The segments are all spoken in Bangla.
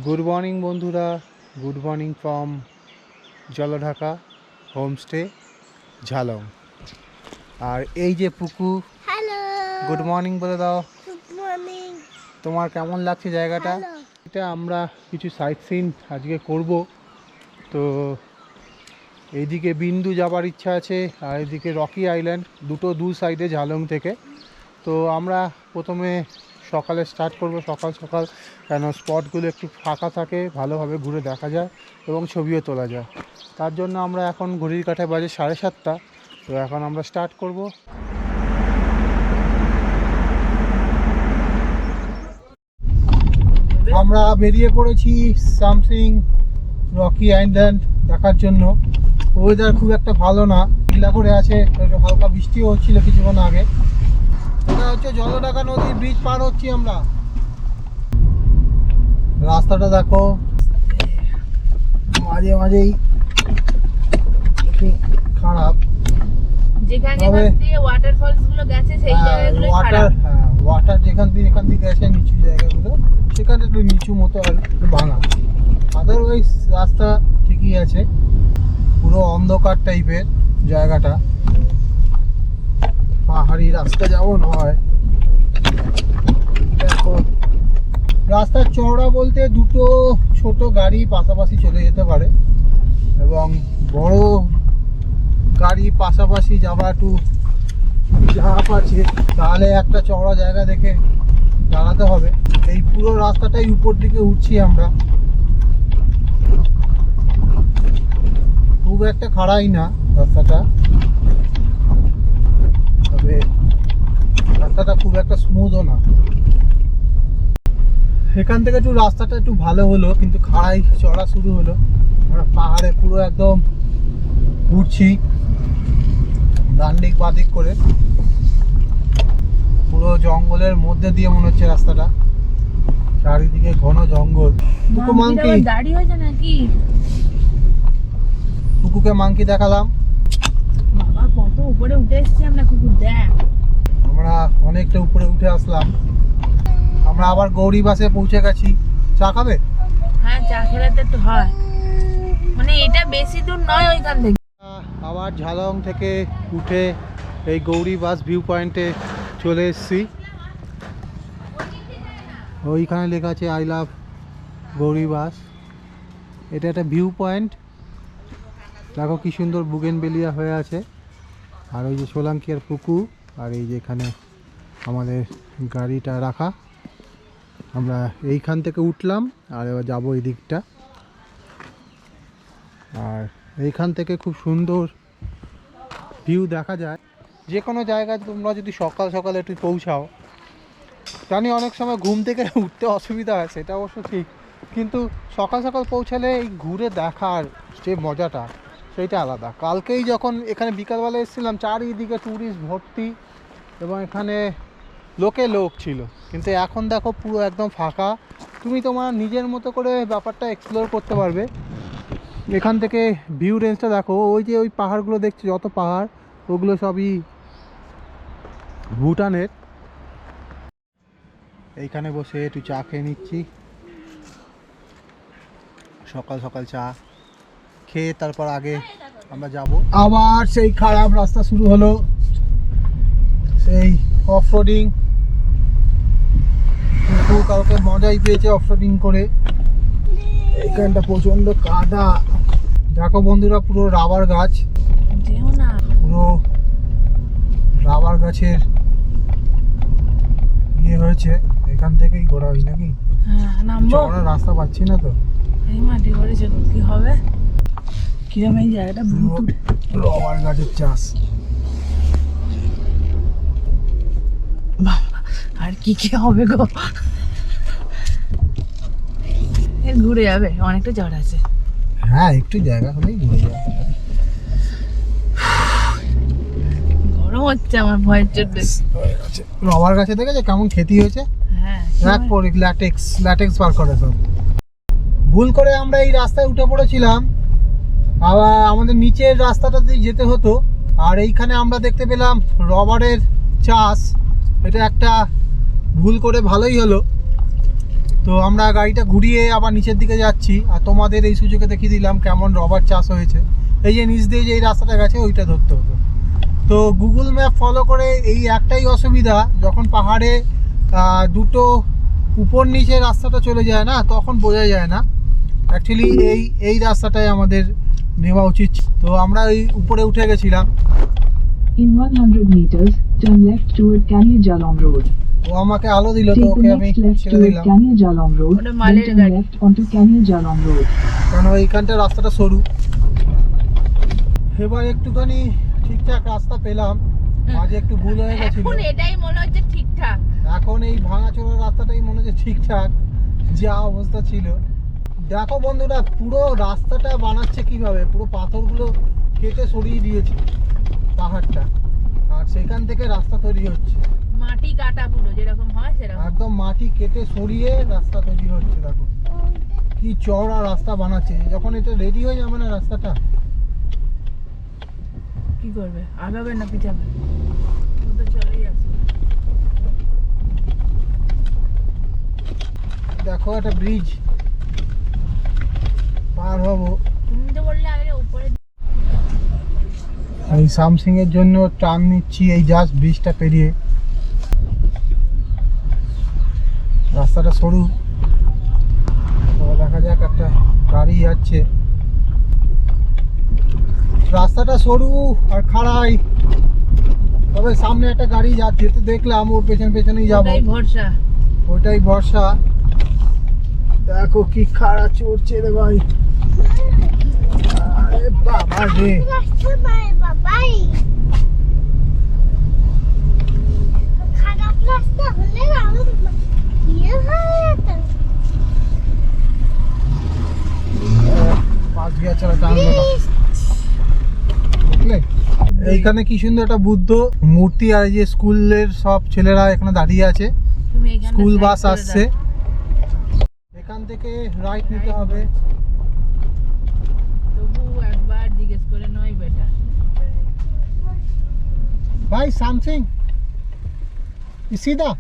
গুড মর্নিং বন্ধুরা, good morning from Jaldhaka homestay Jhalong. আর এই যে পুকু, হ্যালো, গুড মর্নিং বলে দাও। Good morning. তোমার কেমন লাগছে জায়গাটা? এটা আমরা কিছু সাইট সিন আজকে করব। তো এইদিকে বিন্দু যাবার ইচ্ছা আছে আর এদিকে রকি আইল্যান্ড, দু সাইডে ঝালং থেকে। তো আমরা প্রথমে সকালে স্টার্ট করব, সকাল সকাল, কেন স্পটগুলো একটু ফাঁকা থাকে, ভালোভাবে ঘুরে দেখা যায় এবং ছবিও তোলা যায়। তার জন্য আমরা এখন ঘড়ির কাঁটায় বাজে 7:30। তো এখন আমরা স্টার্ট করব। আমরা বেরিয়ে পড়েছি সামথিং রকি আইল্যান্ড দেখার জন্য। ওয়েদার খুব একটা ভালো না, ঢিলা করে আছে, একটু হালকা বৃষ্টিও হচ্ছিল কিছুক্ষণ আগে। এটা হচ্ছে জলঢাকা নদীর ব্রিজ পার হচ্ছি আমরা। রাস্তাটা দেখো, মাঝে মাঝেই একটু খারাপ। যেখানে দিয়ে ওয়াটারফলস গুলো গেছে সেই জায়গাগুলো খারাপ। ওয়াটার এখান দিয়ে গেছে নিচু জায়গাগুলো, সেখানে একটু নিচু মতো আর একটু ভাঙা। আদারওয়াইজ রাস্তা ঠিকই আছে, পুরো অন্ধকার টাইপের জায়গাটা, পাহাড়ি রাস্তা যেমন হয়। দেখো রাস্তার চওড়া বলতে দুটো ছোট গাড়ি পাশাপাশি চলে যেতে পারে, এবং বড় গাড়ি পাশাপাশি যাওয়া একটু চাপ আছে, তাহলে একটা চওড়া জায়গা দেখে দাঁড়াতে হবে। এই পুরো রাস্তাটাই উপর দিকে উঠছি আমরা, খুব একটা খাড়াই না রাস্তাটা, তবে রাস্তাটা খুব একটা স্মুথও না। এখান থেকে একটু রাস্তাটা একটু ভালো হলো, কিন্তু খাড়াই চড়া শুরু হলো। আমরা পাহাড়ে পুরো একদম উঠছি ডান দিক বাঁ দিক করে, পুরো জঙ্গলের মধ্যে দিয়ে মনে হচ্ছে রাস্তাটা, চারিদিকে ঘন জঙ্গল। কুকু মাংকি দাড়ি হয়েছে নাকি? কুকুকে মাংকি দেখালাম। বাবা কত উপরে উঠে এসেছি আমরা, কুকুর দেখ। আমরা অনেকটা উপরে উঠে আসলাম। আমরা আবার গৌরী বাসে পৌঁছে গেছি। চা খাবে? হ্যাঁ, চা খেলে তো একটু হয়, মানে এটা বেশি দূর নয় ওইখান থেকে। আবার ঝালং থেকে উঠে এই গৌরী বাস ভিউ পয়েন্টে চলে এসেছি। ওইখানে লেখা আছে আই লাভ গৌরী বাস। এটা একটা ভিউ পয়েন্ট, দেখো কি সুন্দর বুগেনভেলিয়া হয়ে আছে। আর ওই যে সোলাঙ্কি আর পুকুর, আর এই যে এখানে আমাদের গাড়িটা রাখা। আমরা এইখান থেকে উঠলাম আর এবার যাবো এই দিকটা। আর এইখান থেকে খুব সুন্দর ভিউ দেখা যায়। যে কোনো জায়গায় তোমরা যদি সকাল সকাল একটু পৌঁছাও, জানি অনেক সময় ঘুম থেকে উঠতে অসুবিধা হয়, সেটা অবশ্য ঠিক, কিন্তু সকাল সকাল পৌঁছালে এই ঘুরে দেখার যে মজাটা সেইটা আলাদা। কালকেই যখন এখানে বিকালবেলা এসেছিলাম, চারিদিকে ট্যুরিস্ট ভর্তি এবং এখানে লোক ছিল, কিন্তু এখন দেখো পুরো একদম ফাঁকা। তুমি তোমার নিজের মতো করে ব্যাপারটা এক্সপ্লোর করতে পারবে। এখান থেকে ভিউ রেঞ্জটা দেখো, ওই যে ওই পাহাড়গুলো দেখছো, যত পাহাড় ওগুলো সবই ভুটানের। এইখানে বসে একটু চা খেয়ে নিচ্ছি, সকাল সকাল চা খেয়ে তারপর আগে আমরা যাব। আবার সেই খারাপ রাস্তা শুরু হলো, সেই অফরোডিং। কাউকে মজাই পেয়েছে অফরোডিং করে। এইখানটা প্রচন্ড কাদা, দেখো বন্ধুরা, পুরো রাবার গাছ, যেও না, পুরো রাবার গাছের ইয়ে হয়েছে। এখান থেকেই ঘোরা হয় নাকি? হ্যাঁ নামবো। চড়ার রাস্তা পাচ্ছি না তো। এই মাটি করেছে কি হবে, কিরম এই জায়গাটা ভূত। রাবার গাছের চাষ। আর কি কি হবে গো, ঘুরে যাবে, অনেকটা জ্বর আছে। হ্যাঁ, একটু জায়গা হলেই ঘুরে যাবে। গরম হচ্ছে আমার ভয়ের জন্য। রাবার গাছে দেখেছে কেমন খেতি হয়েছে? হ্যাঁ, ল্যাটেক্স বার করে সব। ভুল করে আমরা এই রাস্তায় উঠে পড়েছিলাম, আবার আমাদের নিচের রাস্তাটা দিয়ে যেতে হতো। আর এইখানে আমরা দেখতে পেলাম রবারের চাষ। এটা একটা ভুল করে ভালোই হলো, তো আমরা গাড়িটা ঘুরিয়ে আবার নিচের দিকে যাচ্ছি, আর তোমাদের এই সুযোগে দেখিয়ে দিলাম কেমন রবার চাষ হয়েছে। এই যে নিচ দিয়ে যে এই রাস্তাটা গেছে ওইটা ধরতে হতো। তো গুগল ম্যাপ ফলো করে এই একটাই অসুবিধা, যখন পাহাড়ে দুটো উপর নিচে রাস্তাটা চলে যায় না, তখন বোঝা যায় না। অ্যাকচুয়ালি এই রাস্তাটাই আমাদের নেওয়া উচিত। তো আমরা এই উপরে উঠে গেছিলাম। In 100 meters, turn left toward Kanya Jalom Road. ও আমাকে আলো দিল, তো Take ওকে the আমি next left ছেড়ে toward দিলাম, Kanya Jalom Road, ওটা then মালের turn গাড়ি। left onto Kanya Jalom Road. কারণ এইখানটা রাস্তাটা সরু। এবার একটুখানি ঠিকঠাক রাস্তা পেলাম, মাঝে একটু ভুল হয়ে গেছিল। এখন এটাই মনে হচ্ছে ঠিকঠাক। এখন এই ভাঙাচোরা রাস্তাটাই মনে হচ্ছে ঠিকঠাক, যা অবস্থা ছিল। দেখো বন্ধুরা, পুরো রাস্তাটা বানাচ্ছে কিভাবে, পুরো পাথরগুলো কেটে সরিয়ে দিয়েছে পাহাড়টা, আর সেখান থেকে রাস্তা তৈরি হচ্ছে। মাটি কাটা পুরো যেরকম হয় সেরকম। একদম মাটি কেটে সরিয়ে রাস্তা তৈরি হচ্ছে। দেখো কি চওড়া রাস্তা বানাচ্ছে। যখন এটা রেডি হয়ে যাবে না রাস্তাটা, কি করবে, আগাবে না পিছাবে? ও তো চলেই আসে। দেখো একটা ব্রিজ পার হবো। তুমি তো বললে আগে উপরে। এই সামসিং এর জন্য টার্ন নিচ্ছি এই জাস্ট ব্রিজটা পেরিয়ে। রাস্তাটা সরু, তো দেখা যাক, একটা গাড়ি যাচ্ছে। রাস্তাটা সরু আর খাড়াই, তবে সামনে একটা গাড়ি যাচ্ছে, তো দেখলাম ওর পেছনেই যাবো, ওটাই ভরসা। ওইটাই ভরসা। দেখো কি খাড়া চড়ছে রে ভাই, আরে বাবা রে। পাঁচ গিয়া ছাড়া টানলো না। দেখলে এইখানে কি সুন্দর একটা বুদ্ধ মূর্তি, আর এই যে স্কুলের সব ছেলেরা এখানে দাঁড়িয়ে আছে, তুমি এখানে স্কুল side বাস করে আসছে। দাও। এখান থেকে রাইট নিতে হবে। তবু একবার জিজ্ঞেস করে নয় বেটার। ভাই সামথিং সিধা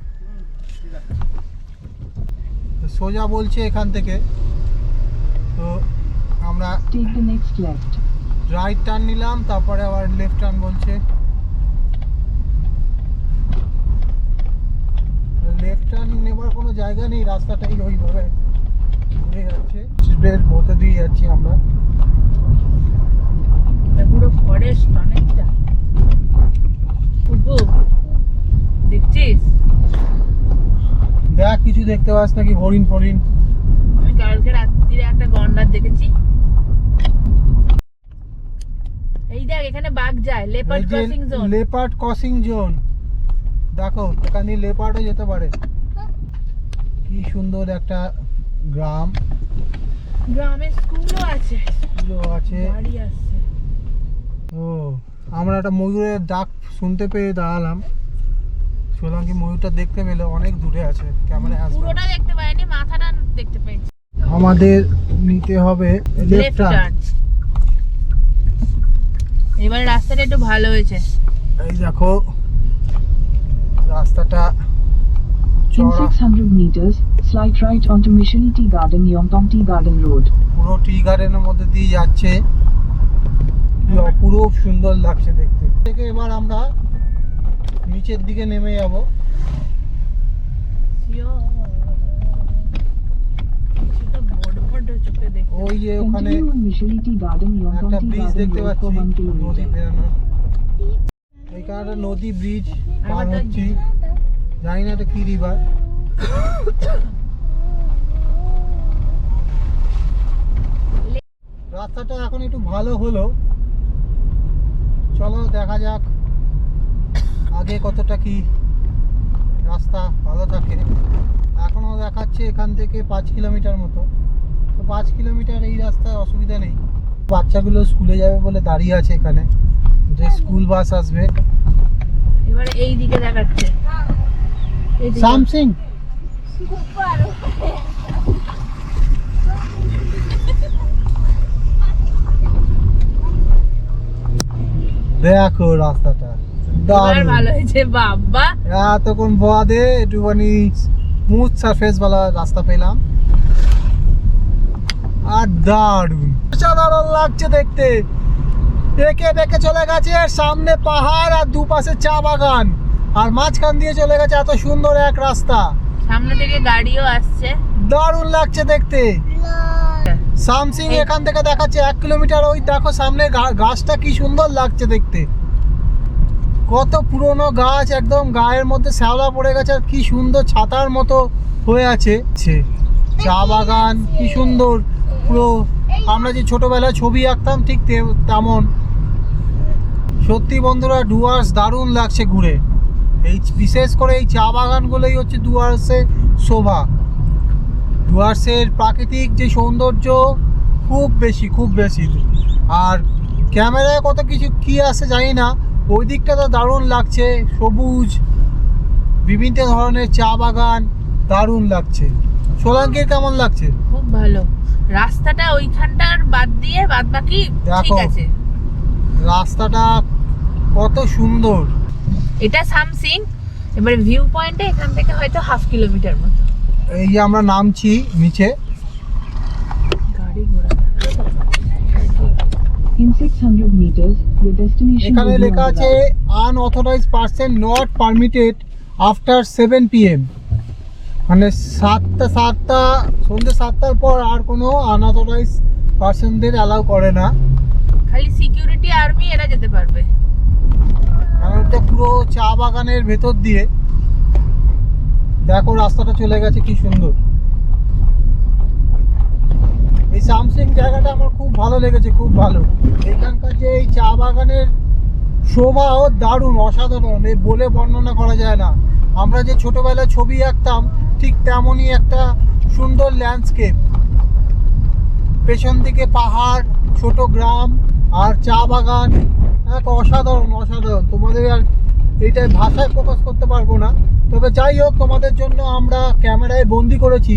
সোজা বলছে এখান থেকে, তো আমরা Take the next left. Right turn নিলাম, তারপরে আবার লেফট টার্ন বলছে। লেফট টার্ন নেবার কোনো জায়গা নেই, রাস্তাটাই ওইভাবে ঘুরে যাচ্ছে। বের মধ্যে দিয়ে যাচ্ছি আমরা। এটা পুরো ফরেস্ট অনেকটা। উপু, দেখছিস? দেখ কিছু দেখতে পাস নাকি, হরিণ ফরিণ। আমি কালকে রাত্রিরে একটা গন্ডার দেখেছি। এই দেখ এখানে বাঘ যায়, leopard crossing zone. Leopard crossing zone, দেখো এখানে লেপার্ডও যেতে পারে। কি সুন্দর একটা গ্রাম, গ্রামে স্কুলও আছে, স্কুলও আছে। বাড়ি আসছে। ও আমরা একটা ময়ূরের ডাক শুনতে পেয়ে দাঁড়ালাম, সোলাঙ্কি ময়ূরটা দেখতে পেলে অনেক দূরে আছে, ক্যামেরায় আসবে। পুরোটা দেখতে পাইনি, মাথাটা দেখতে পেয়েছি। আমাদের নিতে হবে লেফট লেফট টার্ন। টার্ন। এবারে রাস্তাটা একটু ভালো হয়েছে। এই দেখো রাস্তাটা In চড়া, 600 meters, slide right onto Mission Tea Garden, Yongtong Tea Garden Road. পুরো টি গার্ডেনের মধ্যে দিয়ে যাচ্ছে, কি অপূর্ব সুন্দর লাগছে দেখতে। থেকে এবার আমরা নিচের দিকে নেমে যাব। সেটা বড় বড় চোখে দেখতে। ওই যে ওখানে Continue on Mission Tea Garden, Yongtong একটা Tea ব্রিজ Garden দেখতে Road পাচ্ছি, for 1 নদী kilometer. বেরোনোর। এইখানে একটা নদী ব্রিজ পার হচ্ছি, জানি না এটা কি রিভার। রাস্তাটা এখন একটু ভালো হলো, চলো দেখা যাক আগে কতটা কি রাস্তা ভালো থাকে। এখনও দেখাচ্ছে এখান থেকে 5 কিলোমিটার মতো, তো 5 কিলোমিটার এই রাস্তায় অসুবিধা নেই। বাচ্চাগুলো স্কুলে যাবে বলে দাঁড়িয়ে আছে এখানে, যে স্কুল বাস আসবে। এবারে এই দিকে দেখাচ্ছে। এই দিকে। সামসিং দেখো রাস্তাটা এবার দারুণ। ভালো হয়েছে বাবা। এতক্ষণ বাদে একটুখানি স্মুথ সারফেসওয়ালা রাস্তা পেলাম। আর দারুণ অসাধারণ লাগছে দেখতে। একে বেঁকে চলে গেছে, সামনে পাহাড় আর দুপাশে চা বাগান, আর মাঝখান দিয়ে চলে গেছে এত সুন্দর এক রাস্তা। সামনে থেকে গাড়িও আসছে, দারুণ লাগছে দেখতে। সামসিং এখান থেকে দেখাচ্ছে 1 কিলোমিটার। ওই দেখো সামনে গাছটা কি সুন্দর লাগছে দেখতে, কত পুরনো গাছ, একদম গায়ের মধ্যে শ্যাওলা পড়ে গেছে আর কি সুন্দর ছাতার মতো হয়ে আছে। চা বাগান কি সুন্দর, পুরো আমরা যে ছোটবেলায় ছবি আঁকতাম ঠিক তেমন। সত্যি বন্ধুরা ডুয়ার্স দারুণ লাগছে ঘুরে। এই বিশেষ করে এই চা বাগানগুলোই হচ্ছে ডুয়ার্সের শোভা। ডুয়ার্সের প্রাকৃতিক যে সৌন্দর্য খুব বেশি। আর ক্যামেরায় কত কিছু কি আসে জানি না, ওই দিকটা তো দারুণ লাগছে, সবুজ বিভিন্ন ধরনের চা বাগান, দারুণ লাগছে। সোলাঙ্কির কেমন লাগছে? খুব ভালো। রাস্তাটা ওইখানটার বাদ দিয়ে বাদ বাকি ঠিক দেখো আছে। রাস্তাটা কত সুন্দর। এটা সামসিং। এবারে ভিউ পয়েন্টে এখান থেকে হয়তো 1/2 কিলোমিটার মতো। এই যে আমরা নামছি নিচে। গাড়ি ঘোড়া In 600 meters, your destination এখানে will be লেখা on the আছে right. Unauthorised person not permitted after 7 PM, মানে সন্ধ্যে 7টার পর আর কোনো আনঅথরাইজ পারসনদের অ্যালাউ করে না। খালি সিকিউরিটি আর্মি এরা যেতে পারবে। কারণ এটা পুরো চা বাগানের ভেতর দিয়ে। দেখো রাস্তাটা চলে গেছে কি সুন্দর। এই সামসিং জায়গাটা আমার খুব ভালো লেগেছে, খুব ভালো। এখানকার যে এই চা বাগানের শোভাও দারুণ, অসাধারণ, এই বলে বর্ণনা করা যায় না। আমরা যে ছোটবেলায় ছবি আঁকতাম ঠিক তেমনই একটা সুন্দর ল্যান্ডস্কেপ। পেছন দিকে পাহাড়, ছোট গ্রাম আর চা বাগান, এক অসাধারণ। তোমাদের আর এইটাই ভাষায় প্রকাশ করতে পারবো না। তবে যাই হোক, তোমাদের জন্য আমরা ক্যামেরায় বন্দি করেছি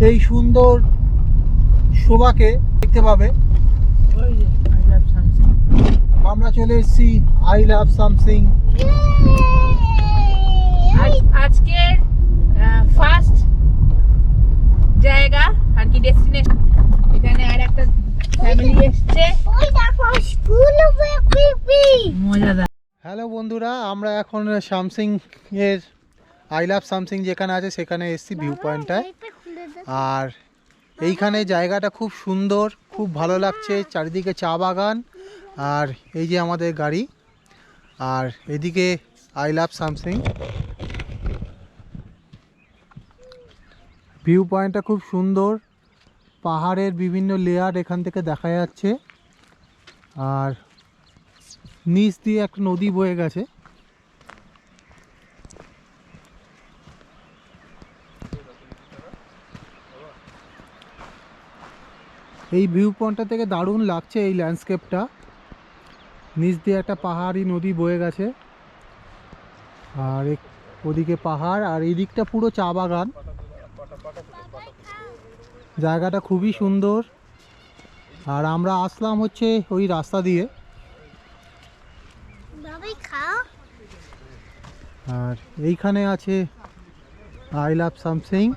এই সুন্দর শোভাকে, দেখতে পাবে। ওই যে I love Samsung। আমরা চলে এসেছি আই লাভ সামসিং। আজকের ফার্স্ট জায়গা আর কি ডেস্টিনেশন। এখানে আর একটা ফ্যামিলি এসছে, মজাদার। হ্যালো বন্ধুরা, আমরা এখন সামসিং এর আই লাভ সামসিং যেখানে আছে সেখানে এসেছি ভিউ পয়েন্টটায়। আর এইখানে জায়গাটা খুব সুন্দর, খুব ভালো লাগছে। চারিদিকে চা বাগান আর এই যে আমাদের গাড়ি, আর এদিকে আই লাভ সামসিং। ভিউ পয়েন্টটা খুব সুন্দর, পাহাড়ের বিভিন্ন লেয়ার এখান থেকে দেখা যাচ্ছে। আর নিচ দিয়ে একটা নদী বয়ে গেছে। এই ভিউ পয়েন্টটা থেকে দারুণ লাগছে এই ল্যান্ডস্কেপটা। নিচ দিয়ে একটা পাহাড়ি নদী বয়ে গেছে, আর ওদিকে পাহাড়, আর এই দিকটা পুরো চা বাগান। জায়গাটা খুবই সুন্দর। আর আমরা আসলাম হচ্ছে ওই রাস্তা দিয়ে। আর এইখানে আছে I love Samsing.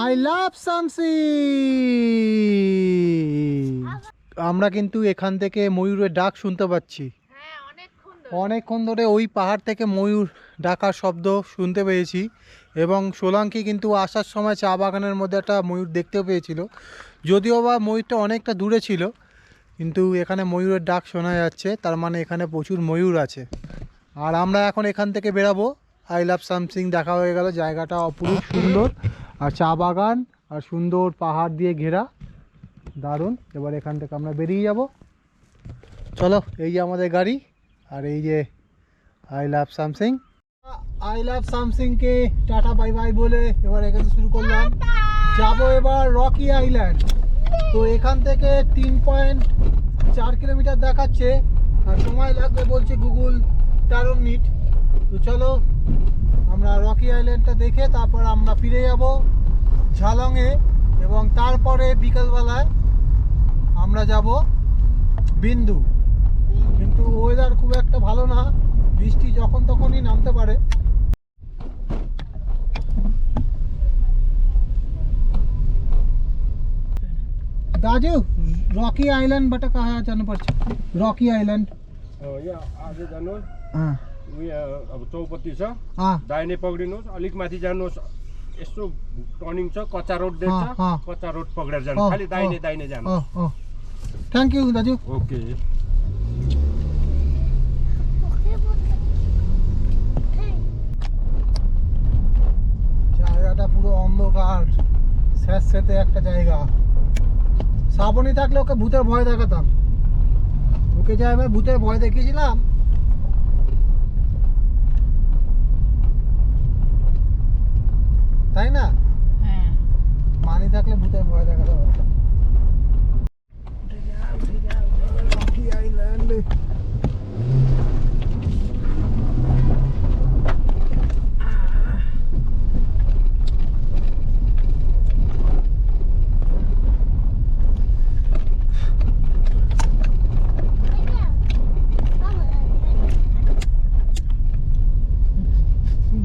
I love Samsing. আমরা কিন্তু এখান থেকে ময়ূরের ডাক শুনতে পাচ্ছি। হ্যাঁ, অনেকক্ষণ ধরে ওই পাহাড় থেকে ময়ূর ডাকার শব্দ শুনতে পেয়েছি। এবং সোলাঙ্কি কিন্তু আসার সময় চা বাগানের মধ্যে একটা ময়ূর দেখতেও পেয়েছিল, যদিও বা ময়ূরটা অনেকটা দূরে ছিল, কিন্তু এখানে ময়ূরের ডাক শোনা যাচ্ছে, তার মানে এখানে প্রচুর ময়ূর আছে। আর আমরা এখন এখান থেকে বেরাবো। আই লাভ সামসিং দেখা হয়ে গেল, জায়গাটা অপরূপ সুন্দর, আর চা বাগান আর সুন্দর পাহাড় দিয়ে ঘেরা, দারুণ। এবার এখান থেকে আমরা বেরিয়ে যাব। চলো, এই যে আমাদের গাড়ি, আর এই যে I love Samsing. I love সামসিংকে টাটা বাই বাই বলে এবার এখানে শুরু করলাম। যাবো এবার রকি আইল্যান্ড। তো এখান থেকে 3.4 কিলোমিটার দেখাচ্ছে, আর সময় লাগবে বলছে গুগল 13 মিনিট। তো চলো আমরা রকি আইল্যান্ডটা দেখে তারপর আমরা ফিরে যাব ঝালংয়ে, এবং তারপরে বিকালবেলায় আমরা যাব বিন্দু, কিন্তু ওয়েদার খুব একটা ভালো না, বৃষ্টি যখন তখনই নামতে পারে। दाजू रॉकी आइलैंड बाट कहाँ जानु पर्छ? रॉकी आइलैंड यहाँ आज जानुहोस् हाँ यहाँ अब चौपत्ती छ हाँ दाहिने पक्रिनुहोस् अलिक माथि जानुहोस् यस्तो टर्निङ छ कच्चा रोड हाँ, देख्छ हाँ। कच्चा रोड पक्रेर जानु अँ, खालि दाहिने अँ। दाहिने जानु थैंक यू दाजू। ओके জায়গাটা পুরো অন্ধকার, স্যাঁতস্যাঁতে একটা জায়গা। শ্রাবণী থাকলে ওকে ভূতের ভয় দেখাতাম, ওকে যা এবার ভূতের ভয় দেখিয়েছিলাম। তাই না? হ্যাঁ মানি থাকলে ভূতের ভয় দেখাতে পারতাম। উঠে যা উঠে যা উঠে যা। রকি আইল্যান্ড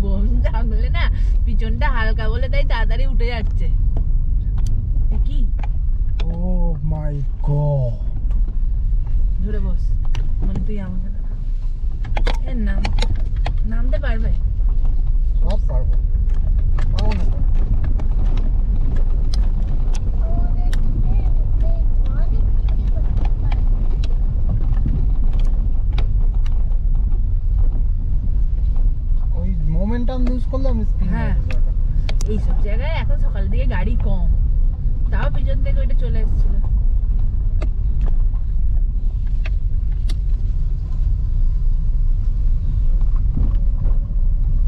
বোন থাকলে না পিছনটা হালকা বলে তাই তাড়াতাড়ি উঠে যাচ্ছে। এ কি ও মাই গড, ধরে বস, মানে তুই আমাকে এর নামতে পারবে? সব পারবো, পাবো না কেন? ওই মোমেন্টাম লুজ করলে আমি স্পিন হ্যাঁ। এইসব জায়গায় এখন সকাল দিকে গাড়ি কম, তাও পিছন থেকে ওইটা চলে এসেছিল।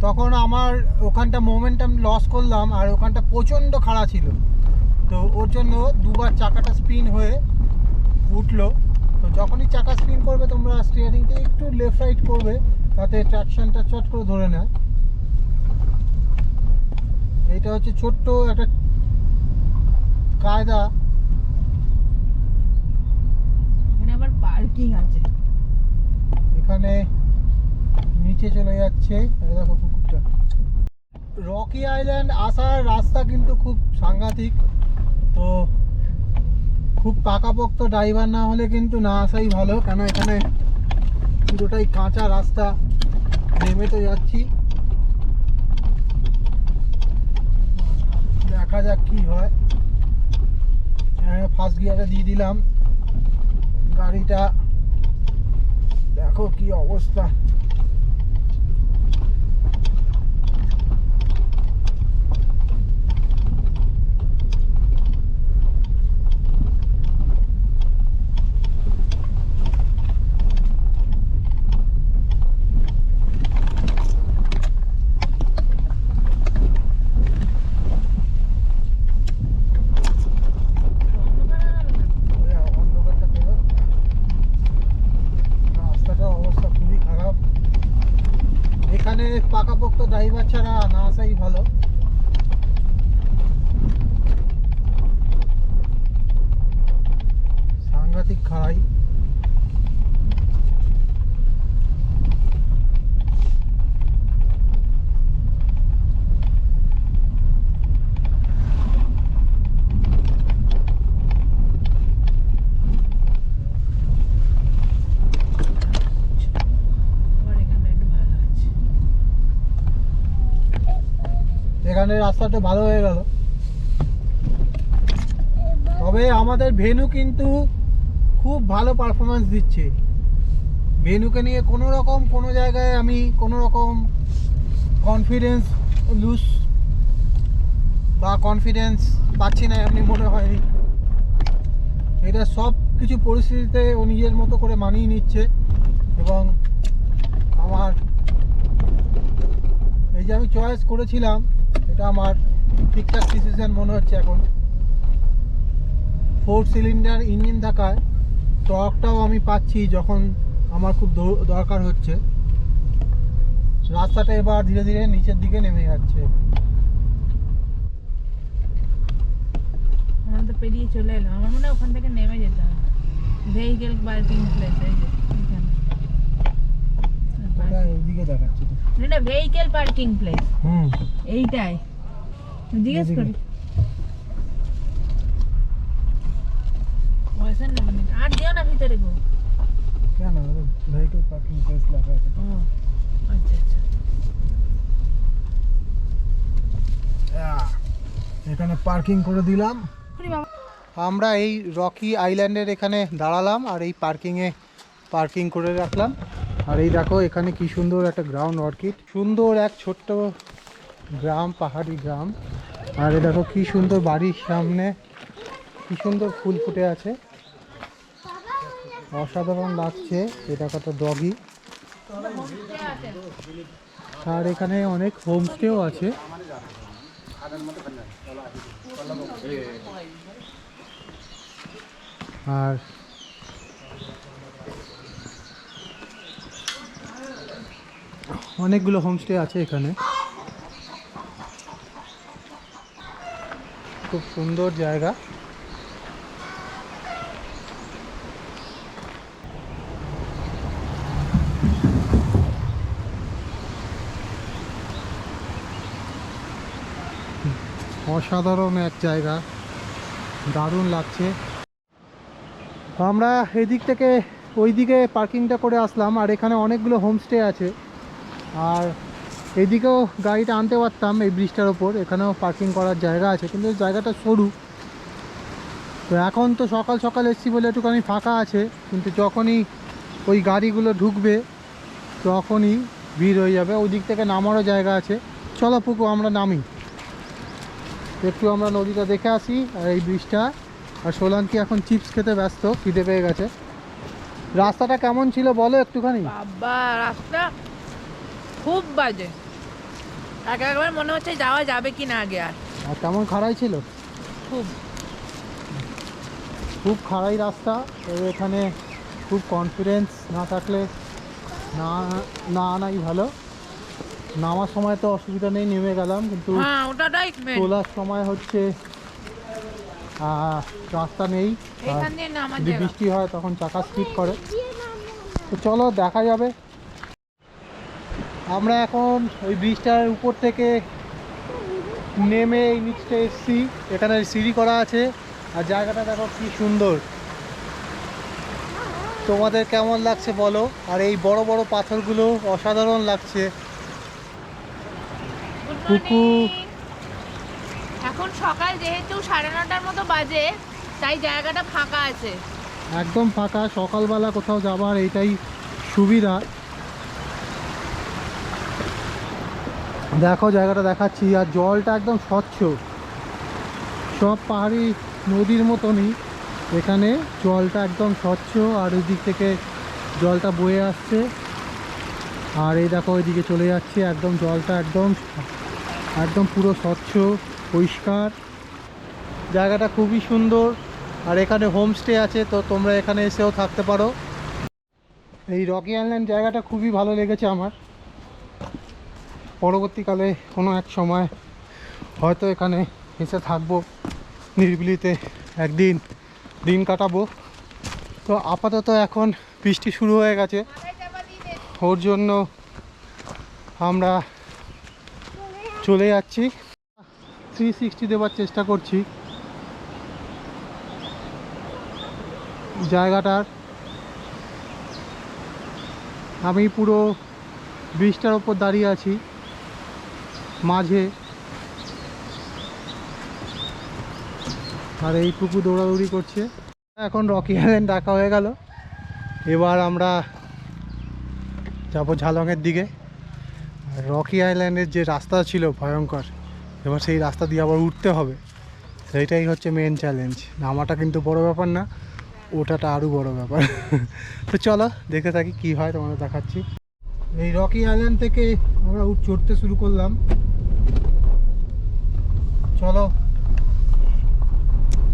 তখন আমার ওখানটা মোমেন্টাম লস করলাম, আর ওখানটা প্রচণ্ড খাড়া ছিল, তো ওর জন্য দুবার চাকাটা স্পিন হয়ে উঠলো। তো যখনই চাকা স্পিন করবে তোমরা স্টিয়ারিংটা একটু লেফট রাইট করবে, তাতে ট্র্যাকশনটা চট করে ধরে নেয়। এইটা হচ্ছে ছোট্ট একটা কায়দা। এখানে আবার পার্কিং আছে। এখানে নিচে চলে যাচ্ছে, এই দেখো কুকুরটা। রকি আইল্যান্ড আসার রাস্তা কিন্তু খুব সাংঘাতিক, তো খুব পাকাপোক্ত ড্রাইভার না হলে কিন্তু না আসাই ভালো, কেন এখানে পুরোটাই কাঁচা রাস্তা, নেমে তো যাচ্ছি, দেখা যাক কি হয়। ফার্স্ট গিয়ারে দিয়ে দিলাম গাড়িটা, দেখো কি অবস্থা। অন্ধকারটা পেল, রাস্তাটার অবস্থা খুবই খারাপ। এখানে পাকাপোক্ত ড্রাইভার ছাড়া না আসাই ভালো। সাংঘাতিক খাড়াই। আবার এখানটা একটু ভালো আছে। এখানে রাস্তাটা ভালো হয়ে গেল। তবে আমাদের ভেনু কিন্তু খুব ভালো পারফরমেন্স দিচ্ছে। ভেনুকে নিয়ে কোনো রকম কোনো জায়গায় আমি কোনো রকম কনফিডেন্স লুজ বা কনফিডেন্স পাচ্ছি না এমনি মনে হয়নি। এটা সব কিছু পরিস্থিতিতে ও নিজের মতো করে মানিয়ে নিচ্ছে, এবং আমার এই যে আমি চয়েস করেছিলাম এটা আমার ঠিকঠাক ডিসিশন মনে হচ্ছে এখন। 4 সিলিন্ডার ইঞ্জিন থাকায় টর্কটাও আমি পাচ্ছি যখন আমার খুব দরকার হচ্ছে। রাস্তাটা এবার ধীরে ধীরে নিচের দিকে নেমে যাচ্ছে। আমরা তো পেরিয়ে চলে এলাম। আমার মনে হয় ওখান থেকে নেমে যেতে হবে। ভেহিকেল পার্কিং প্লেস এই যে এখানে। এইদিকে দেখাচ্ছি তো। এটা ভেহিকেল পার্কিং প্লেস হুম, এইটাই জিজ্ঞেস করি। পয়সা নেবে না আর দিও না ভিতরে গো। কেন ভেহিকেল পার্কিং প্লেস লেখা আছে। ও আচ্ছা আচ্ছা। এখানে পার্কিং করে দিলাম। ওরে বাবা, আমরা এই রকি আইল্যান্ডের এখানে দাঁড়ালাম আর এই পার্কিং করে রাখলাম। আর এই দেখো এখানে কি সুন্দর একটা গ্রাউন্ড অর্কিড, সুন্দর এক ছোট্ট গ্রাম, পাহাড়ি গ্রাম। আর এই দেখো কি সুন্দর বাড়ির সামনে কি সুন্দর ফুল ফুটে আছে, অসাধারণ লাগছে। এটা কত ডগি। আর এখানে অনেক হোমস্টেও আছে। আর অনেকগুলো হোমস্টে আছে এখানে, খুব সুন্দর জায়গা। অসাধারণ এক জায়গা, দারুণ লাগছে। আমরা এদিক থেকে ওই দিকে পার্কিংটা করে আসলাম। আর এখানে অনেকগুলো হোমস্টে আছে। আর এদিকেও গাড়িটা আনতে পারতাম এই ব্রিজটার ওপর, এখানেও পার্কিং করার জায়গা আছে, কিন্তু জায়গাটা সরু। তো এখন তো সকাল সকাল এসছি বলে একটুখানি ফাঁকা আছে, কিন্তু যখনই ওই গাড়িগুলো ঢুকবে তখনই ভিড় হয়ে যাবে। ওই দিক থেকে নামারও জায়গা আছে। চলো পুকু আমরা নামি, একটু আমরা নদীটা দেখে আসি আর এই ব্রিজটা। আর সোলাঙ্কি এখন চিপস খেতে ব্যস্ত, খিদে পেয়ে গেছে। রাস্তাটা কেমন ছিল বলো একটুখানি। বাবা রাস্তা খুব বাজে, একবার মনে হচ্ছে যাওয়া যাবে কি না আগে। আর কেমন খাড়াই ছিল? খুব খুব খাড়াই রাস্তা। তবে এখানে খুব কনফিডেন্স না থাকলে না আনাই ভালো। নামার সময় তো অসুবিধা নেই, নেমে গেলাম, কিন্তু হ্যাঁ ওটাটাই মেন। তোলার সময় হচ্ছে রাস্তা নেই। এখান দিয়ে নামার যদি জায়গা। বৃষ্টি হয় তখন চাকা স্লিপ করে। তো চলো দেখা যাবে। আমরা এখন ওই ব্রিজটার উপর থেকে নেমে এই নিচটা এসছি। এখানে সিঁড়ি করা আছে আর জায়গাটা দেখো কি সুন্দর। তোমাদের কেমন লাগছে বলো। আর এই বড় বড় পাথরগুলো অসাধারণ লাগছে। কুকু এখন সকাল যেহেতু 9:30টার মতো বাজে, তাই জায়গাটা ফাঁকা আছে। একদম ফাঁকা। সকালবেলা কোথাও যাবার এইটাই সুবিধা। দেখো জায়গাটা দেখাচ্ছি। আর জলটা একদম স্বচ্ছ, সব পাহাড়ি নদীর মতনই এখানে জলটা একদম স্বচ্ছ। আর ওই দিক থেকে জলটা বয়ে আসছে। আর এই দেখো ওইদিকে চলে যাচ্ছে, একদম জলটা একদম একদম পুরো স্বচ্ছ পরিষ্কার। জায়গাটা খুবই সুন্দর। আর এখানে হোমস্টে আছে, তো তোমরা এখানে এসেও থাকতে পারো। এই রকি আইল্যান্ড জায়গাটা খুবই ভালো লেগেছে আমার। পরবর্তীকালে কোনো এক সময় হয়তো এখানে এসে থাকবো, নিরিবিলিতে একদিন দিন কাটাবো। তো আপাতত এখন বৃষ্টি শুরু হয়ে গেছে, ওর জন্য আমরা চলে যাচ্ছি। 360 দেওয়ার চেষ্টা করছি জায়গাটার। আমি পুরো ব্রিজটার ওপর দাঁড়িয়ে আছি মাঝে। আর এই পুকুর দৌড়াদৌড়ি করছে। এখন রকি আইল্যান্ড দেখা হয়ে গেল, এবার আমরা যাব ঝালংয়ের দিকে। আর রকি আইল্যান্ডের যে রাস্তা ছিল ভয়ঙ্কর, এবার সেই রাস্তা দিয়ে আবার উঠতে হবে। সেইটাই হচ্ছে মেন চ্যালেঞ্জ। নামাটা কিন্তু বড় ব্যাপার না, ওঠাটা আরও বড় ব্যাপার। তো চলো দেখে থাকি কি হয়, তোমাদের দেখাচ্ছি। এই রকি আইল্যান্ড থেকে আমরা চড়তে শুরু করলাম। চলো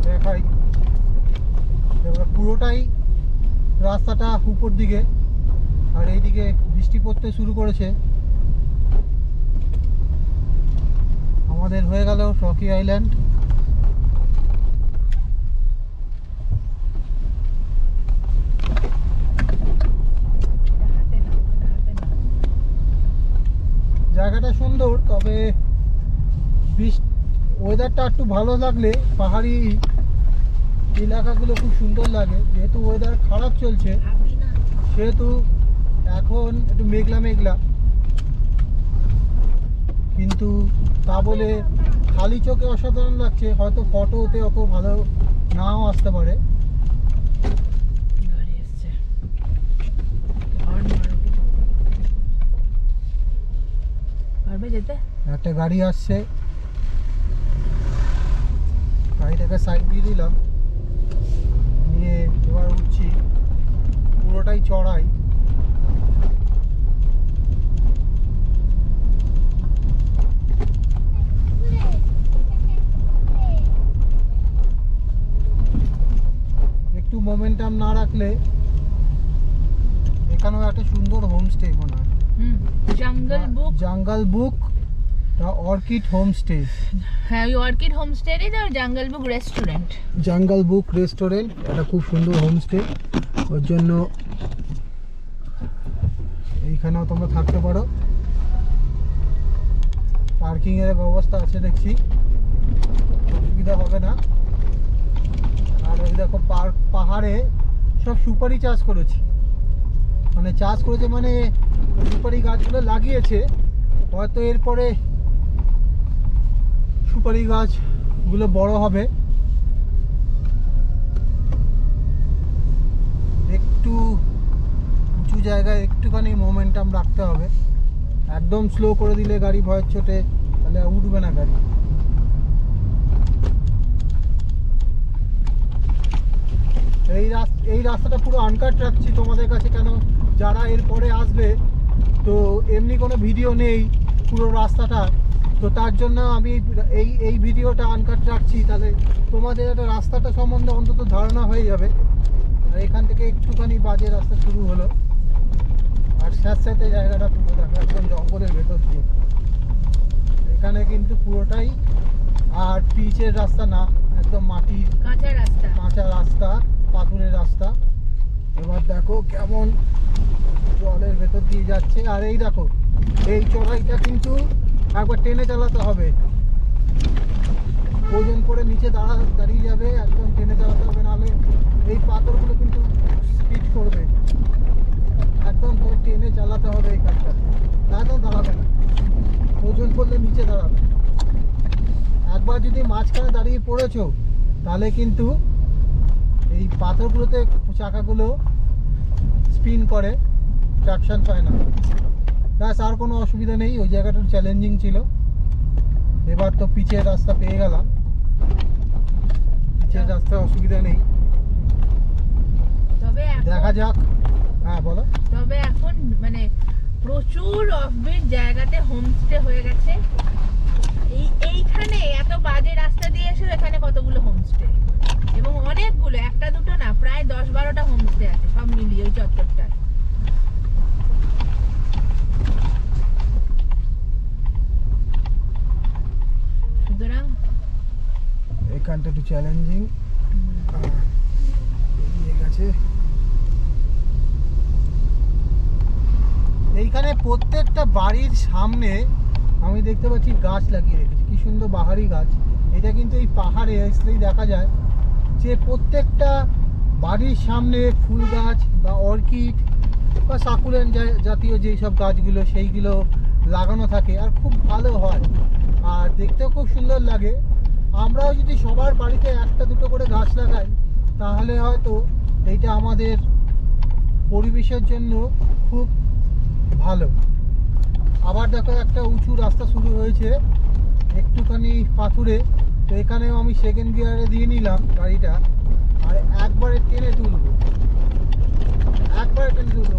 দেখাই। এবার পুরোটাই রাস্তাটা উপর দিকে, আর এইদিকে বৃষ্টি পড়তে শুরু করেছে। আমাদের হয়ে গেল রকি আইল্যান্ড। জায়গাটা সুন্দর, তবে ওয়েদারটা একটু ভালো লাগলে পাহাড়ি এলাকাগুলো খুব সুন্দর লাগে। যেহেতু ওয়েদার খারাপ চলছে সেহেতু এখন একটু মেঘলা মেঘলা, কিন্তু তা বলে খালি চোখে অসাধারণ লাগছে। হয়তো ফটোতে অত ভালো নাও আসতে পারে। গাড়ি এসছে, হর্ন মারো কিছু। পারবে যেতে? একটা গাড়ি আসছে, গাড়িটাকে সাইড দিয়ে দিলাম, নিয়ে এবার উঠছি। পুরোটাই চড়াই। একটু মোমেন্টাম না রাখলে এখানেও একটা সুন্দর হোমস্টে মনে হয়, জঙ্গল বুক। জঙ্গল বুক দ্য অর্কিড হোমস্টে। হ্যাঁ, ওই অর্কিড হোমস্টেরই তো জঙ্গল বুক রেস্টুরেন্ট। জঙ্গল বুক রেস্টুরেন্ট, এটা খুব সুন্দর হোমস্টে। ওর জন্য এইখানেও তোমরা থাকতে পারো। পার্কিং এর ব্যবস্থা আছে দেখছি, অসুবিধা হবে না। আর ওই দেখো পাহাড়ে সব সুপারি চাষ করেছে, মানে চাষ করেছে মানে সুপারি গাছগুলো লাগিয়েছে। হয়তো এরপরে সুপারি গাছগুলো বড় হবে। একটু উঁচু জায়গায় একটুখানি মোমেন্টাম রাখতে হবে। একদম স্লো করে দিলে গাড়ি ভয়ের চোটে তাহলে উঠবে না গাড়ি। এই রাস্তাটা পুরো আনকাট রাখছি তোমাদের কাছে, কেন যারা এরপরে আসবে তো এমনি কোনো ভিডিও নেই পুরো রাস্তাটা, তো তার জন্য আমি এই ভিডিওটা আনকাট রাখছি। তাহলে তোমাদের একটা রাস্তাটা সম্বন্ধে অন্তত ধারণা হয়ে যাবে। আর এখান থেকে একটুখানি বাজে রাস্তা শুরু হলো, আর স্যাঁতস্যাঁতে জায়গাটা পুরো দেখো একদম জঙ্গলের ভেতর দিয়ে। এখানে কিন্তু পুরোটাই আর পিচের রাস্তা না, একদম মাটির কাঁচা রাস্তা, পাথরের রাস্তা। এবার দেখো কেমন জলের ভেতর দিয়ে যাচ্ছে। আর এই দেখো এই চড়াইটা কিন্তু একবার টেনে চালাতে হবে, ওজন করে নিচে দাঁড়িয়ে যাবে, একদম টেনে চালাতে হবে, নাহলে এই পাথরগুলো কিন্তু স্পিড করবে। একদম টেনে চালাতে হবে এই কাজটা, একদম দাঁড়াবে না, ওজন করলে নিচে দাঁড়াবে। একবার যদি মাঝখানে দাঁড়িয়ে পড়েছো তাহলে কিন্তু এই পাথরগুলোতে চাকাগুলো স্পিন করে, ট্রাকশন পায় না। ব্যাস, আর কোনো অসুবিধা নেই। ওই জায়গাটা চ্যালেঞ্জিং ছিল। এবার তো পিচের রাস্তা পেয়ে গেলাম, পিচের রাস্তায় অসুবিধা নেই। তবে দেখা যাক। হ্যাঁ বলো। তবে এখন মানে প্রচুর অফবিট জায়গাতে হোমস্টে হয়ে গেছে। এইখানে এত বাজে রাস্তা দিয়ে এসে এখানে কতগুলো হোমস্টে, এবং অনেকগুলো, একটা দুটো না, প্রায় 10-12টা হোমস্টে আছে সব মিলিয়ে ওই চত্বরটায়। সুতরাং এখানটা একটু চ্যালেঞ্জিং এগিয়ে গেছে। এইখানে প্রত্যেকটা বাড়ির সামনে আমি দেখতে পাচ্ছি গাছ লাগিয়ে রেখেছি, কি সুন্দর বাহারি গাছ। এটা কিন্তু এই পাহাড়ে আসলেই দেখা যায় যে প্রত্যেকটা বাড়ির সামনে ফুল গাছ বা অর্কিড বা সাকুলেন্ট জাতীয় যেই সব গাছগুলো সেইগুলো লাগানো থাকে, আর খুব ভালো হয় আর দেখতেও খুব সুন্দর লাগে। আমরাও যদি সবার বাড়িতে একটা দুটো করে গাছ লাগাই তাহলে হয়তো এইটা আমাদের পরিবেশের জন্য খুব ভালো। আবার দেখো একটা উঁচু রাস্তা শুরু হয়েছে একটুখানি পাথুরে, তো এখানেও আমি সেকেন্ড গিয়ারে দিয়ে নিলাম গাড়িটা, আর একবারে টেনে তুলবো,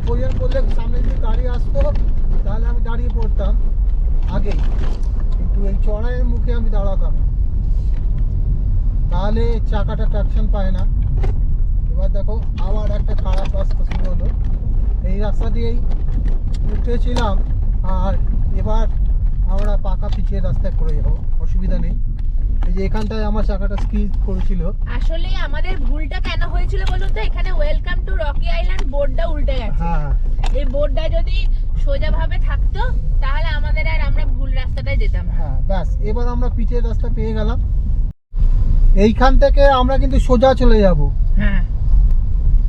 প্রয়োজন করলে সামনে যদি গাড়ি আসতো তাহলে আমি দাঁড়িয়ে পড়তাম আগেই, কিন্তু এই চড়াইয়ের মুখে আমি দাঁড়াতাম, তাহলে চাকাটা ট্রাকশন পায় না। এবার দেখো আবার একটা খারাপ রাস্তা শুরু হলো। এই রাস্তা দিয়েই উঠেছিলাম, আর এবার আমরা পাকা পিচের রাস্তায় পড়ে যাবো, অসুবিধা নেই। এই যে এখানটায় আমার চাকাটা স্কিড করেছিল। আসলে আমাদের ভুলটা কেন হয়েছিল বলুন তো, এখানে ওয়েলকাম টু রকি আইল্যান্ড বোর্ডটা উল্টে গেছে। হ্যাঁ, এই বোর্ডটা যদি সোজাভাবে থাকতো তাহলে আমাদের আর আমরা ভুল রাস্তাটায় যেতাম না। হ্যাঁ ব্যাস, এবার আমরা পিচের রাস্তা পেয়ে গেলাম। এইখান থেকে আমরা কিন্তু সোজা চলে যাব। হ্যাঁ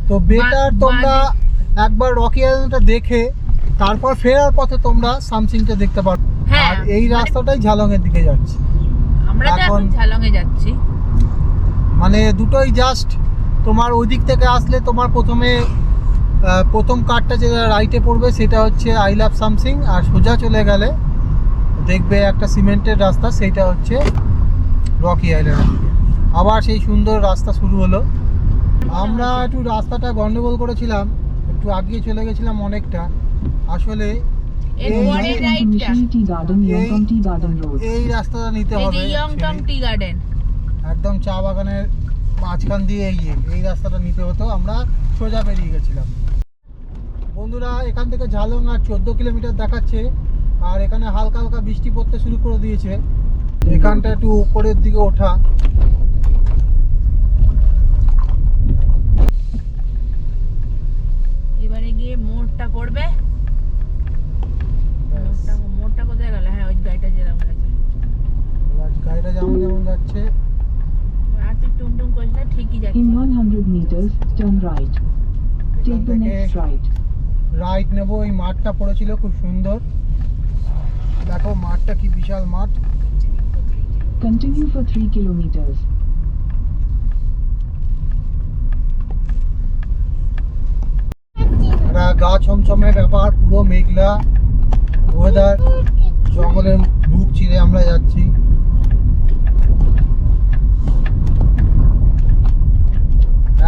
তো বেটার তোমরা একবার রকি আইল্যান্ডটা দেখে তারপর ফেরার পথে তোমরা সামসিংটা দেখতে পারো। হ্যাঁ, আর এই রাস্তাটাই ঝালং এর দিকে যাচ্ছে। আমরা তো এখন এখন- ঝালং এ যাচ্ছি। মানে দুটোই জাস্ট তোমার ওই দিক থেকে আসলে তোমার প্রথম কার্ডটা যেটা রাইটে পড়বে সেটা হচ্ছে আই লাভ সামসিং, আর সোজা চলে গেলে দেখবে একটা সিমেন্টের রাস্তা, সেটা হচ্ছে রকি আইল্যান্ডের দিকে। আবার সেই সুন্দর রাস্তা শুরু হলো। আমরা একটু রাস্তাটা গন্ডগোল করেছিলাম, একটু আগিয়ে চলে গেছিলাম অনেকটা। আসলে এর এই- পরের রাইডটা Mission Tea Garden, Yongkong Tea Garden Road. এই রাস্তাটা নিতে এই হবে যে ইয়ংটং টি গার্ডেন। একদম চা বাগানের মাঝখান দিয়ে এই রাস্তাটা নিতে হতো, আমরা সোজা বেরিয়ে গেছিলাম। বন্ধুরা, এখান থেকে ঝালং আর 14 কিলোমিটার দেখাচ্ছে, আর এখানে হালকা হালকা বৃষ্টি পড়তে শুরু করে দিয়েছে। এখানটা একটু উপরের দিকে ওঠা। এবারে গিয়ে মোড়টা পড়বে। মোড়টা কোথায় গেল? হ্যাঁ, ওই গাড়িটা যেরকম গেছে। গাড়িটা যেমন যেমন যাচ্ছে। আর তুই টুমটুম করিস না, ঠিকই যাচ্ছে। In 100 meters, turn right. এখান Take the থেকে next right. রাইট নেব। এই মাঠটা পড়েছিল খুব সুন্দর, দেখো মাঠটা কি বিশাল মাঠ। Continue for 3 kilometers. একটা গা ছমছমে ব্যাপার, পুরো মেঘলা ওয়েদার, জঙ্গলের বুক চিরে আমরা যাচ্ছি।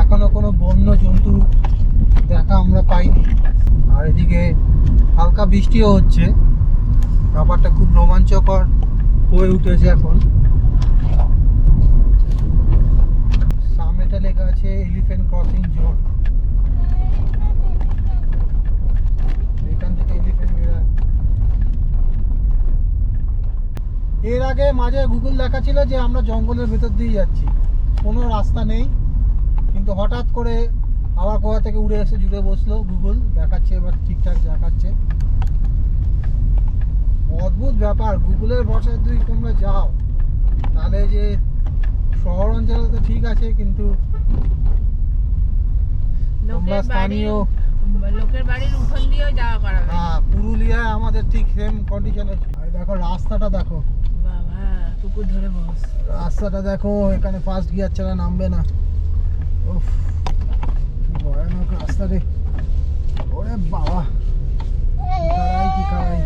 এখনো কোনো বন্য জন্তু দেখা আমরা পাইনি, আর এদিকে হালকা বৃষ্টিও হচ্ছে। ব্যাপারটা খুব রোমাঞ্চকর হয়ে উঠেছে এখন। সামনেটা লেখা আছে এলিফ্যান্ট ক্রসিং জোন। এখান থেকে এলিফ্যান্ট বেরোয়। এর আগে মাঝে গুগল দেখাচ্ছিল যে আমরা জঙ্গলের ভেতর দিয়ে যাচ্ছি, কোনো রাস্তা নেই, কিন্তু হঠাৎ করে আবার কোথা থেকে উড়ে এসে জুড়ে বসলো গুগল, দেখাচ্ছে এবার ঠিকঠাক দেখাচ্ছে। অদ্ভুত ব্যাপার, গুগলের ভরসায় যদি তোমরা যাও তাহলে যে শহর অঞ্চলে তো ঠিক আছে, কিন্তু তোমরা স্থানীয় লোকের বাড়ির উঠোন দিয়েও যাওয়া করাবে। হ্যাঁ, পুরুলিয়ায় আমাদের ঠিক সেম কন্ডিশনে। দেখো রাস্তাটা দেখো, বাবা, কুকুর ধরে বস। রাস্তাটা দেখো, এখানে ফার্স্ট গিয়ার ছাড়া নামবে না। উফ, কি ভয়ানক রাস্তা রে। ওরে বাবা, কি খারাই,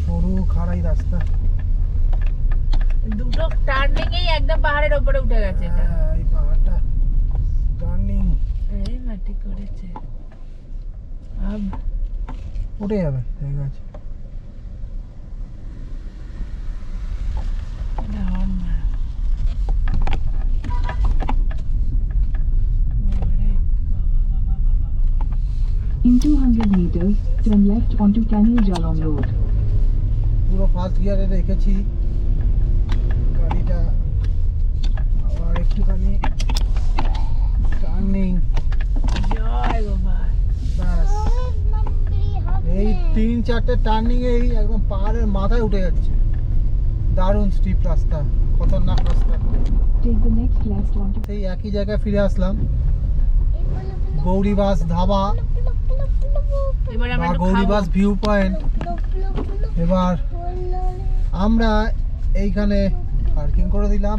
সরু খারাই রাস্তা। দুটো টার্নিং এই একদম পাহাড়ের উপরে উঠে গেছে এটা। হ্যাঁ, এই পাহাড়টা টার্নিং এই মাটি করেছে। আব উঠে যাবে, ঠিক আছে। এটা হর্ন মারা। ওরে বাবা বাবা বাবা বাবা। In 200 meters, turn left onto Canyon Jalong Road. পুরো ফার্স্ট গিয়ারে রেখেছি গাড়িটা, আবার একটুখানি টার্নিং। জয় বাবা। ব্যাস, এই 3-4টে টার্নিং এই একদম পাহাড়ের মাথায় উঠে যাচ্ছে। দারুণ স্টিপ রাস্তা, খতরনাক রাস্তা। Take the next left onto সেই একই জায়গায় ফিরে আসলাম, গৌরীবাস ধাবা এবার আমরা বা একটু গৌরীবাস খাবো। View point. এবার আমরা এইখানে পার্কিং করে দিলাম,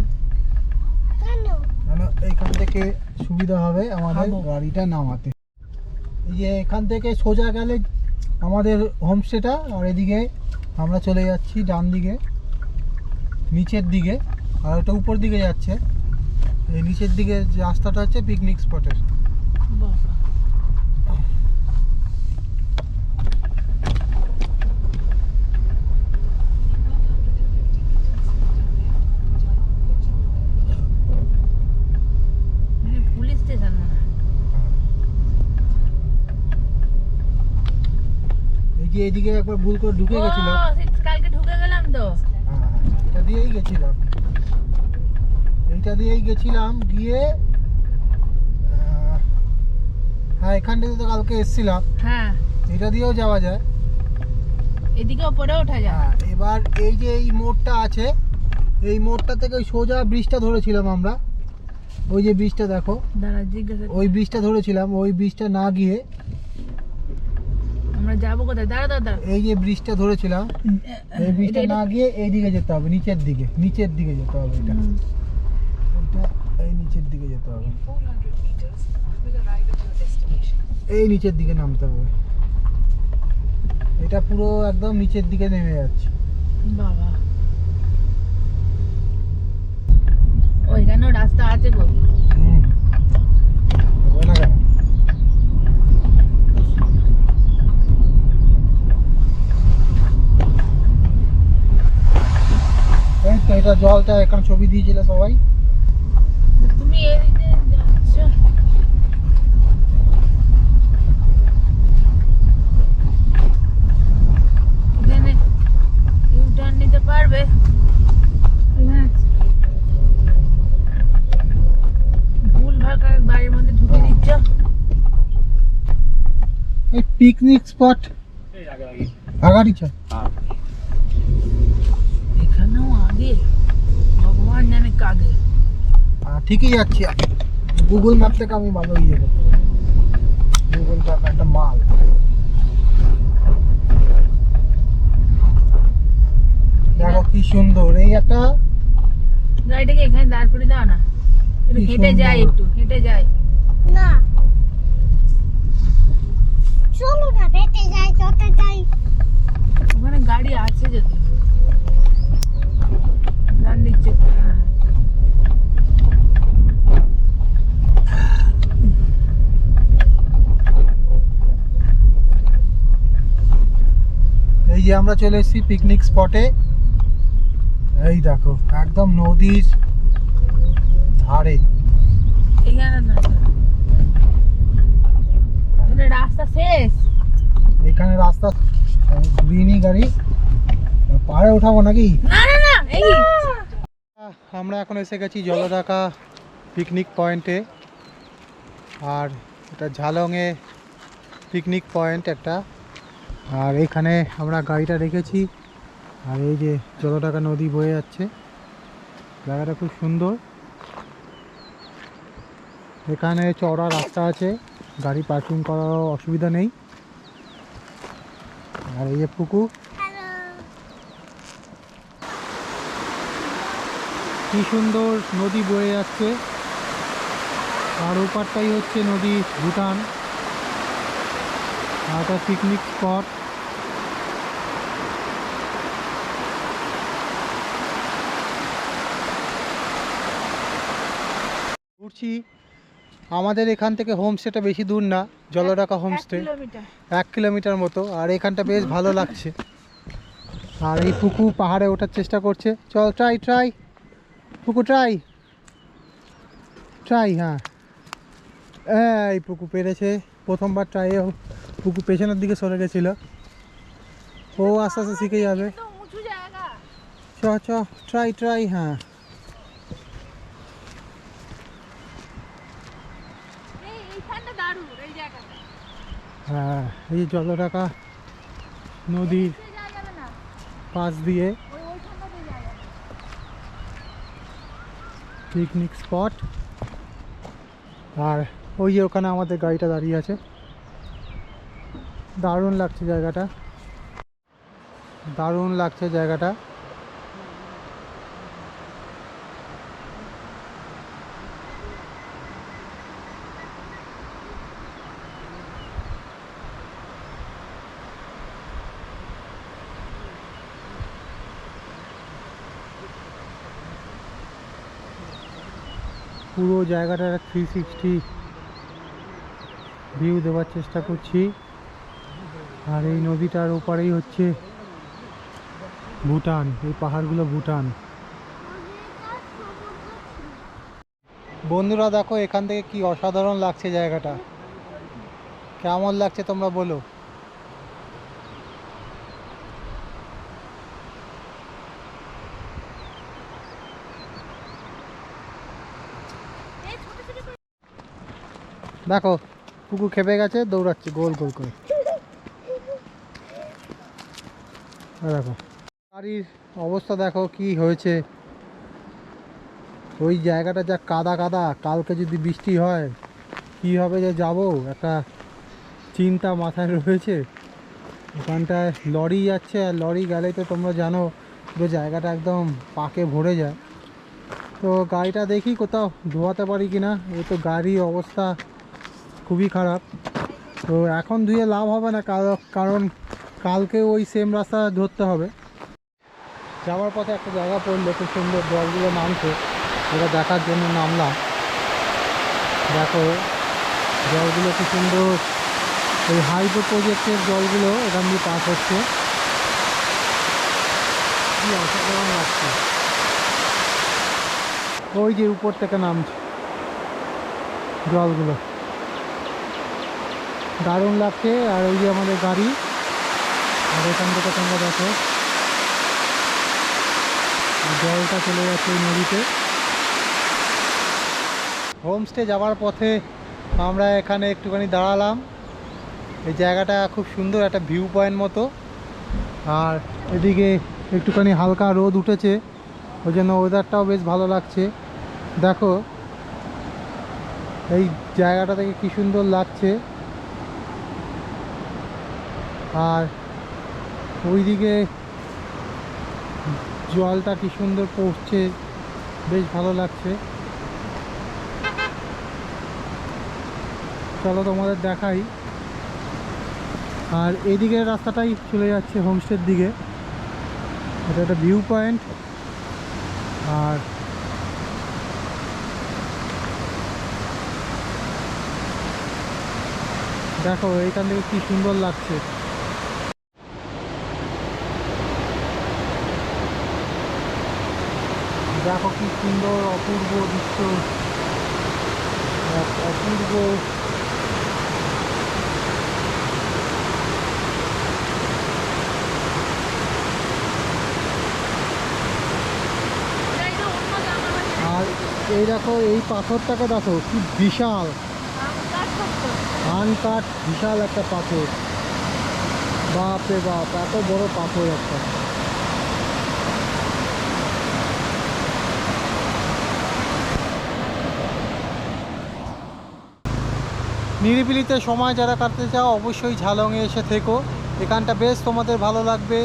মানে এইখান থেকে সুবিধা হবে আমাদের খাবো। গাড়িটা নামাতে। এই যে এখান থেকে সোজা গেলে আমাদের হোমস্টেটা, আর এদিকে আমরা চলে যাচ্ছি ডান দিকে নিচের দিকে, আর ওটা উপর দিকে যাচ্ছে। এই নিচের দিকে যে রাস্তাটা হচ্ছে পিকনিক স্পটের। বাবা। মানে পুলিশ স্টেশন মনে হয়। এই যে এদিকে একবার ভুল করে ঢুকে গেছিল, ও, সেই কালকে ঢুকে গেলাম তো। হ্যাঁ, এটা দিয়েই গেছিলাম, এইটা দিয়েই গেছিলাম, গিয়ে হ্যাঁ এখান থেকে তো কালকে এসেছিলাম, হ্যাঁ এটা দিয়েও যাওয়া যায়। এদিকে ওপরে ওঠা যায়। হ্যাঁ এবার এই যে এই মোড়টা আছে, এই মোড়টা থেকে ওই সোজা ব্রিজটা ধরেছিলাম আমরা, ওই যে ব্রিজটা দেখো, দাঁড়া জিজ্ঞাসা ওই ব্রিজটা ধরেছিলাম, ওই ব্রিজটা না গিয়ে আমরা যাবো কোথায়? দাঁড়া দাঁড়া এই যে ব্রিজটা ধরেছিলাম, এই ব্রিজটা না গিয়ে এই দিকে যেতে হবে, নিচের দিকে, নিচের দিকে যেতে হবে, এটা এটা এই নিচের দিকে যেতে হবে, এই নিচের দিকে নামতে হবে, এটা পুরো একদম নিচের দিকে নেমে যাচ্ছে। বাবা ওইখানেও রাস্তা আছে গো। হুম হবে না কেন? এই তো এটা জলটা, এখানে ছবি দিয়েছিল সবাই। তুমি এদিকে যাচ্ছ, এখানে ইউটার্ন নিতে পারবে? ভুল ভাগ বাড়ির মধ্যে ঢুকে দিচ্ছ। এই পিকনিক স্পট এই আগে আগে আগাড়িচা, এখানেও আগে, ভগবান জানে কাগে। ঠিকই যাচ্ছি, গুগল ম্যাপ থেকে আমি ভালো ইয়ে করতে পারি, গুগল ম্যাপ একটা মাল। দেখো কি সুন্দর, এই একটা গাড়িটাকে এখানে দাঁড় করে দাও না, একটু কি হেঁটে যাই, সুন্দর। একটু হেঁটে যাই। না চলো না হেঁটে যাই, যত যাই। ওখানে গাড়ি আছে যদি ডান দিচ্ছে। হ্যাঁ। এই যে আমরা চলে এসেছি পিকনিক স্পটে, এই দেখো একদম নদীর ধারে। এখানে না, এটা রাস্তা শেষ। এখানে রাস্তা ঘুরিয়ে গাড়ি, পাহাড়ে উঠাবো নাকি? না না না, এই আমরা এখন এসে গেছি জলঢাকা পিকনিক পয়েন্টে, আর এটা ঝালংয়ে পিকনিক পয়েন্ট একটা, আর এখানে আমরা গাড়িটা রেখেছি, আর এই যে জলঢাকা নদী বয়ে যাচ্ছে, জায়গাটা খুব সুন্দর। এখানে চওড়া রাস্তা আছে, গাড়ি পার্কিং করার অসুবিধা নেই, আর এই যে পুকুর, কি সুন্দর নদী বয়ে যাচ্ছে, আর ওপারটাই হচ্ছে নদী ভুটান, আর একটা পিকনিক স্পট। ঘুরছি, আমাদের এখান থেকে হোমস্টেটা বেশি দূর না, জলঢাকা হোমস্টে 1 কিলোমিটার। 1 কিলোমিটার মতো, আর এখানটা বেশ ভালো লাগছে। আর এই পুকু পাহাড়ে ওঠার চেষ্টা করছে, চল ট্রাই ট্রাই পুকু ট্রাই ট্রাই, হ্যাঁ এই পুকু পেরেছে, প্রথমবার ট্রাইয়ে পুকু পেছনের দিকে সরে গেছিল, ও আস্তে আস্তে শিখে যাবে। তো উঁচু জায়গা। চ চ ট্রাই ট্রাই, হ্যাঁ এইখানটা দারুণ, এই জায়গাটা হ্যাঁ এই জলঢাকা নদীর যাওয়া যাবে না, পাশ দিয়ে ওইখানটাতে যাওয়া যাবে। পিকনিক স্পট, আর ওই যে ওখানে আমাদের গাড়িটা দাঁড়িয়ে আছে, দারুণ লাগছে জায়গাটা, দারুণ লাগছে জায়গাটা। পুরো জায়গাটার 360 ভিউ দেওয়ার চেষ্টা করছি, আর এই নদীটার ওপারেই হচ্ছে ভুটান, এই পাহাড়গুলো ভুটান। বন্ধুরা দেখো এখান থেকে কি অসাধারণ লাগছে জায়গাটা, কেমন লাগছে তোমরা বলো। দেখো কুকুর খেপে গেছে, দৌড়াচ্ছে গোল গোল করে। দেখো গাড়ির অবস্থা দেখো কি হয়েছে, ওই জায়গাটা যা কাদা কাদা, কালকে যদি বৃষ্টি হয় কীভাবে যে যাবো একটা চিন্তা মাথায় রয়েছে। ওখানটায় লরি যাচ্ছে, আর লরি গেলেই তো তোমরা জানো পুরো জায়গাটা একদম পাকে ভরে যায়। তো গাড়িটা দেখি কোথাও ধোয়াতে পারি কি না, এই তো গাড়ির অবস্থা খুবই খারাপ। তো এখন ধুয়ে লাভ হবে না, কারণ কালকে ওই সেম রাস্তা ধরতে হবে। যাওয়ার পথে একটা জায়গা পড়লো, খুব সুন্দর জলগুলো নামছে, ওটা দেখার জন্য নামলাম। দেখো জলগুলো খুব সুন্দর, এই হাইড্রো প্রজেক্টের জলগুলো এখান দিয়ে পাস হচ্ছে, কি অসাধারণ লাগছে। ওই যে উপর থেকে নামছে জলগুলো, দারুণ লাগছে। আর ওই যে আমাদের গাড়ি, আর এখান থেকে তোমরা দেখো জলটা চলে যাচ্ছে ওই নদীতে। হোমস্টে যাওয়ার পথে আমরা এখানে একটুখানি দাঁড়ালাম। এই জায়গাটা খুব সুন্দর, একটা ভিউ পয়েন্ট মতো, আর এদিকে একটুখানি হালকা রোদ উঠেছে, ওই জন্য ওয়েদারটাও বেশ ভালো লাগছে। দেখো এই জায়গাটা থেকে কি সুন্দর লাগছে। আর ওইদিকে জলটা কি সুন্দর পড়ছে, বেশ ভালো লাগছে। চলো তোমাদের দেখাই। আর এইদিকের রাস্তাটাই চলে যাচ্ছে হোমস্টের দিকে, এটা একটা ভিউ পয়েন্ট। আর দেখো এইখান থেকে কি সুন্দর লাগছে। দেখো কি সুন্দর অপূর্ব দৃশ্য, অপূর্ব। আর এই দেখো এই পাথরটাকে দেখো কি বিশাল, আনকাট বিশাল একটা পাথর, বাপ রে বাপ, এত বড় পাথর একটা। নিরিবিলিতে সময় যারা কাটতে চাও অবশ্যই ঝালংয়ে এসে থেকো, এখানটা বেশ তোমাদের ভালো লাগবে।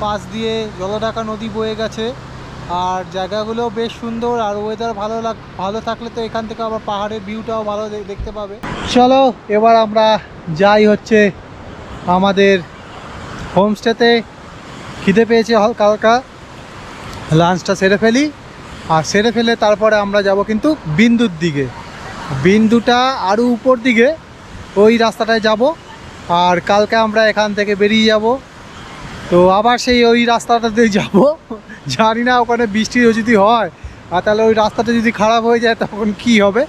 পাশ দিয়ে জলঢাকা নদী বয়ে গেছে, আর জায়গাগুলোও বেশ সুন্দর, আর ওয়েদার ভালো থাকলে তো এখান থেকে আবার পাহাড়ের ভিউটাও ভালো দেখতে পাবে। চলো এবার আমরা যাই হচ্ছে আমাদের হোমস্টেতে। খিদে পেয়েছে হালকা হালকা, লাঞ্চটা সেরে ফেলি, আর সেরে ফেলে তারপরে আমরা যাব কিন্তু বিন্দুর দিকে। বিন্দুটা আরও উপর দিকে, ওই রাস্তাটায় যাব। আর কালকে আমরা এখান থেকে বেরিয়ে যাব, তো আবার সেই ওই রাস্তাটাতে যাব। জানি না ওখানে বৃষ্টি যদি হয়, আর তাহলে ওই রাস্তাটা যদি খারাপ হয়ে যায় তখন কি হবে।